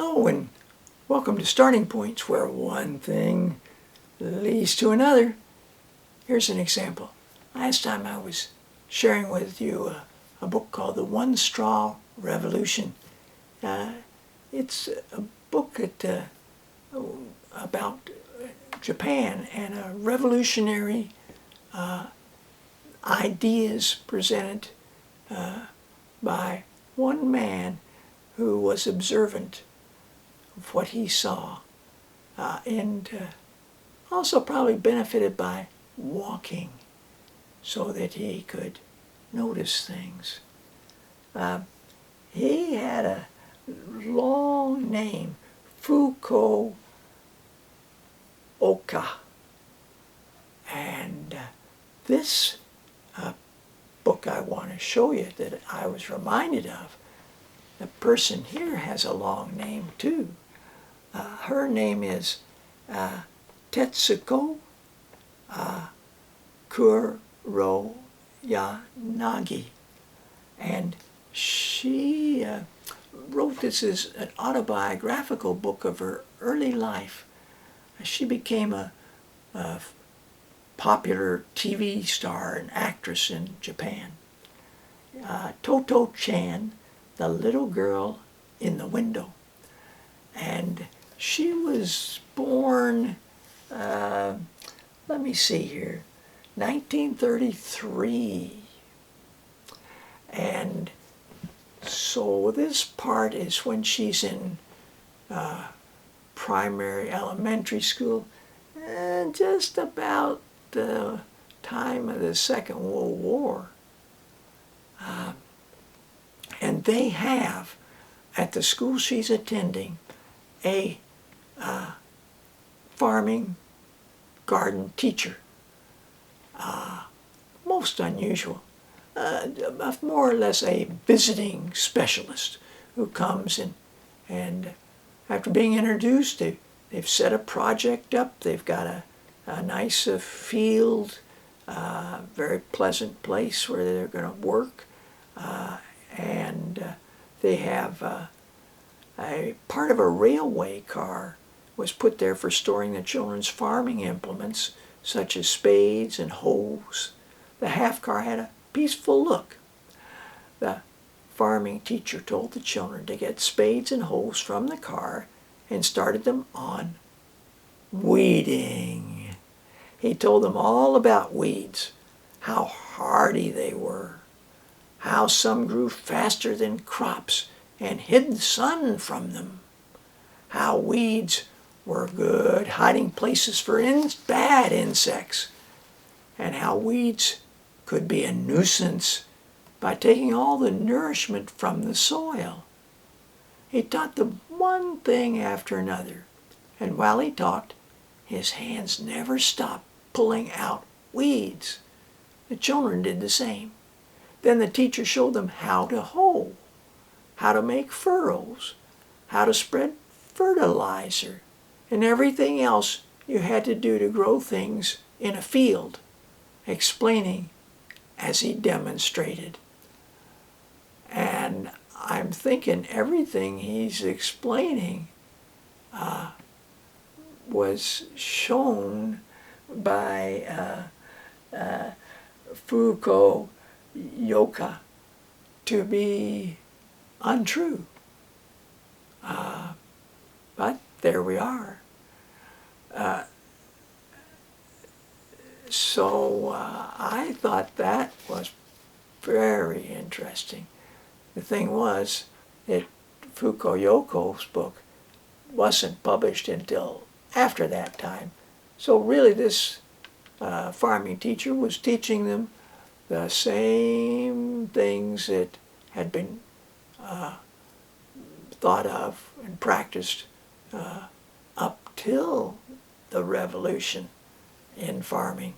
Hello and welcome to Starting Points, where one thing leads to another. Here's an example. Last time I was sharing with you a book called The One Straw Revolution. It's a book about Japan and revolutionary ideas presented by one man who was observant of what he saw and also probably benefited by walking so that he could notice things. He had a long name, Fukuoka, and this book I want to show you that I was reminded of. The person here has a long name too. Her name is Tetsuko Kuroyanagi, and she wrote this as an autobiographical book of her early life. She became a popular TV star and actress in Japan. Toto-chan, the little girl in the window. And she was born, let me see here, 1933. And so this part is when she's in primary elementary school, and just about the time of the Second World War. And they have, at the school she's attending, a farming garden teacher. Most unusual. More or less a visiting specialist who comes and after being introduced, they've set a project up. They've got a nice field, very pleasant place where they're going to work. And they have a part of a railway car was put there for storing the children's farming implements, such as spades and hoes. The half car had a peaceful look. The farming teacher told the children to get spades and hoes from the car and started them on weeding. He told them all about weeds, how hardy they were, how some grew faster than crops and hid the sun from them, how weeds were good hiding places for bad insects, and how weeds could be a nuisance by taking all the nourishment from the soil. He taught them one thing after another, and while he talked, his hands never stopped pulling out weeds. The children did the same. Then the teacher showed them how to hoe, how to make furrows, how to spread fertilizer, and everything else you had to do to grow things in a field, explaining as he demonstrated. And I'm thinking everything he's explaining was shown by Fukuoka to be untrue. But there we are. So I thought that was very interesting. The thing was that Fukuoka's book wasn't published until after that time. So really this farming teacher was teaching them the same things that had been thought of and practiced up till the revolution in farming.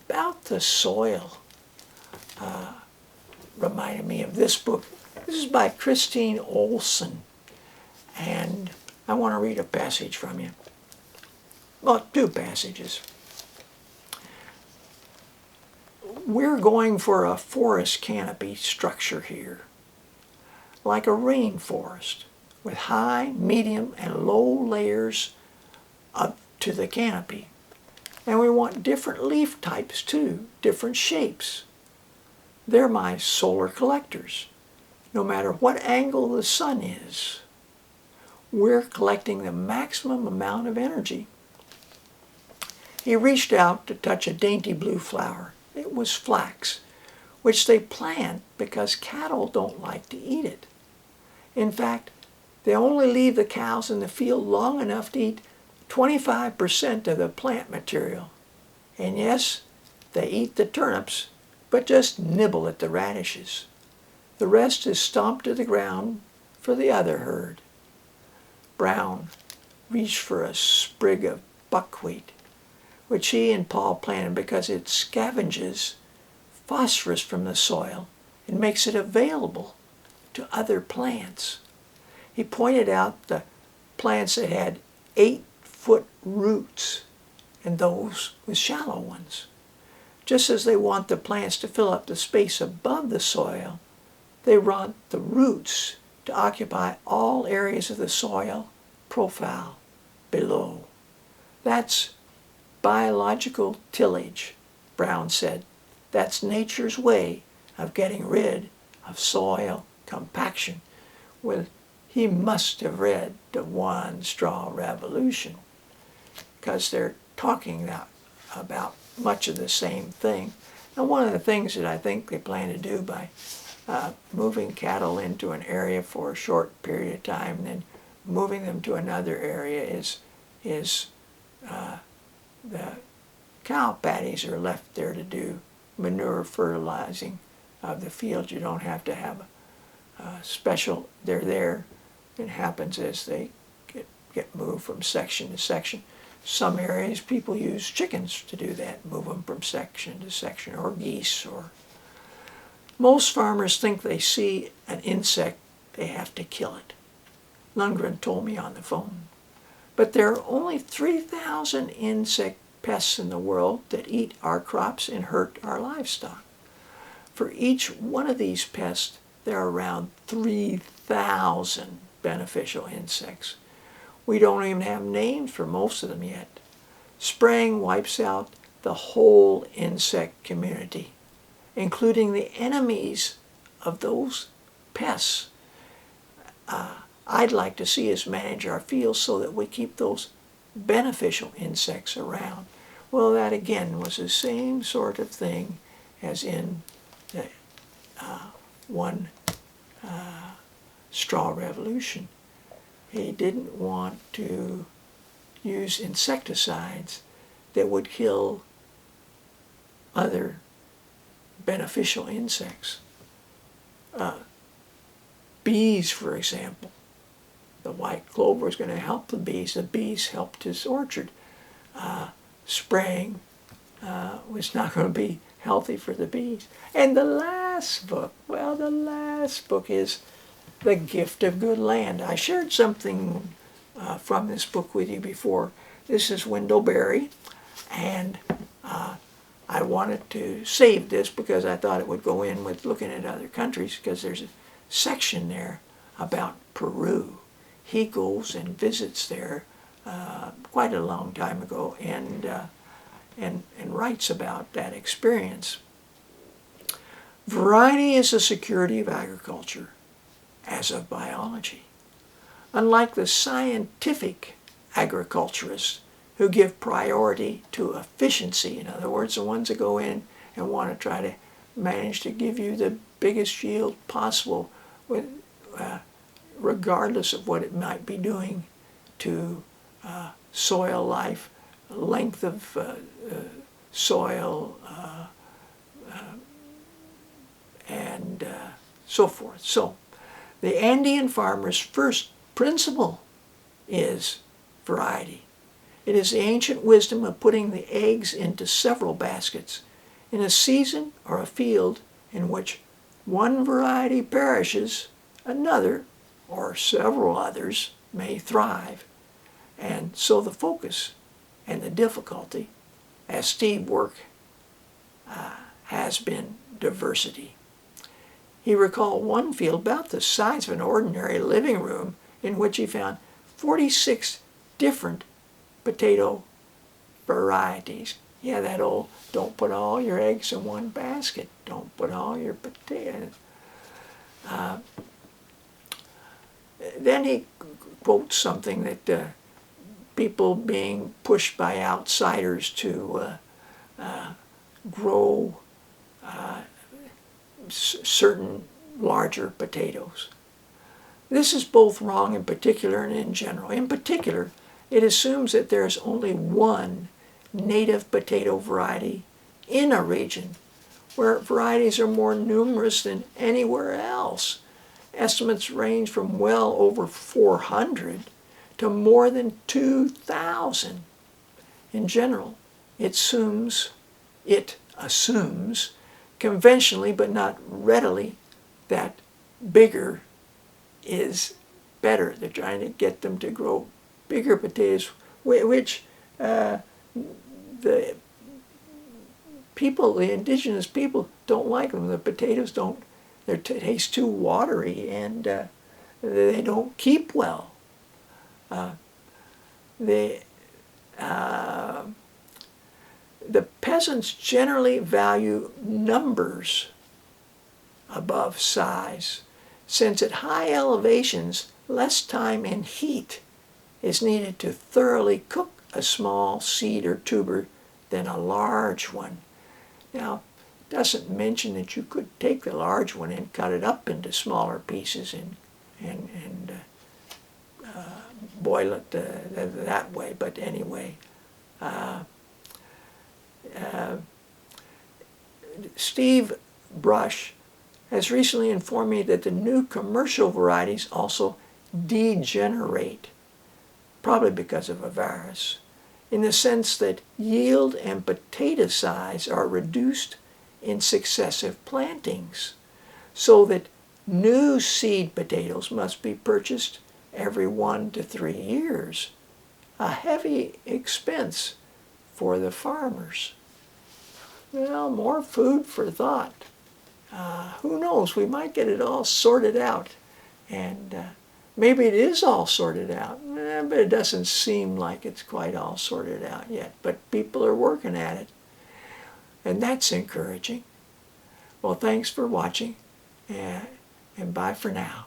About the soil reminded me of this book. This is by Christine Olson, and I want to read a passage from you. Well, two passages. We're going for a forest canopy structure here. like a rainforest with high, medium, and low layers up to the canopy. And we want different leaf types too, different shapes. They're my solar collectors. No matter what angle the sun is, we're collecting the maximum amount of energy. He reached out to touch a dainty blue flower. It was flax, which they plant because cattle don't like to eat it. In fact, they only leave the cows in the field long enough to eat 25% of the plant material. And yes, they eat the turnips, but just nibble at the radishes. The rest is stomped to the ground for the other herd. Brown reached for a sprig of buckwheat, which he and Paul planted because it scavenges phosphorus from the soil and makes it available to other plants. He pointed out the plants that had 8-foot roots and those with shallow ones. Just as they want the plants to fill up the space above the soil, they want the roots to occupy all areas of the soil profile below. That's biological tillage, Brown said. That's nature's way of getting rid of soil compaction. Well, he must have read the One Straw Revolution, because they're talking about much of the same thing. And one of the things that I think they plan to do by moving cattle into an area for a short period of time and then moving them to another area is the cow patties are left there to do manure fertilizing of the field. You don't have to have a special, they're there. It happens as they get moved from section to section. Some areas people use chickens to do that, move them from section to section, or geese. Or most farmers think they see an insect, they have to kill it. Lundgren told me on the phone. But there are only 3,000 insect pests in the world that eat our crops and hurt our livestock. For each one of these pests, there are around 3,000 beneficial insects. We don't even have names for most of them yet. Spraying wipes out the whole insect community, including the enemies of those pests. I'd like to see us manage our fields so that we keep those beneficial insects around. Well, that again was the same sort of thing as in the One Straw Revolution. He didn't want to use insecticides that would kill other beneficial insects. Bees, for example. The white clover is going to help the bees. The bees helped his orchard. Spraying was not going to be healthy for the bees. And the last book is The Gift of Good Land. I shared something from this book with you before. This is Wendell and I wanted to save this because I thought it would go in with looking at other countries, because there's a section there about Peru. He goes and visits there quite a long time ago and writes about that experience. Variety is the security of agriculture, as of biology. Unlike the scientific agriculturists who give priority to efficiency, in other words, the ones that go in and want to try to manage to give you the biggest yield possible, with, regardless of what it might be doing to soil life, length of soil, and so forth. So the Andean farmer's first principle is variety. It is the ancient wisdom of putting the eggs into several baskets. In a season or a field in which one variety perishes, another or several others may thrive. And so the focus and the difficulty, as Steve worked, has been diversity. He recalled one field about the size of an ordinary living room in which he found 46 different potato varieties. Yeah, that old, don't put all your eggs in one basket. Don't put all your potatoes. Then he quotes something that people being pushed by outsiders to grow certain larger potatoes. This is both wrong in particular and in general. In particular, it assumes that there is only one native potato variety in a region where varieties are more numerous than anywhere else. Estimates range from well over 400 to more than 2,000. In general, it assumes conventionally but not readily that bigger is better. They're trying to get them to grow bigger potatoes, which the people, the indigenous people, don't like them. The potatoes don't, they taste too watery and they don't keep well. The peasants generally value numbers above size, since at high elevations, less time and heat is needed to thoroughly cook a small seed or tuber than a large one. Now, it doesn't mention that you could take the large one and cut it up into smaller pieces and boil it that way, but anyway. Steve Brush has recently informed me that the new commercial varieties also degenerate, probably because of a virus, in the sense that yield and potato size are reduced in successive plantings, so that new seed potatoes must be purchased every 1 to 3 years, a heavy expense for the farmers. Well, more food for thought. Who knows, we might get it all sorted out, and maybe it is all sorted out, but it doesn't seem like it's quite all sorted out yet, but people are working at it, and that's encouraging. Well, thanks for watching, and bye for now.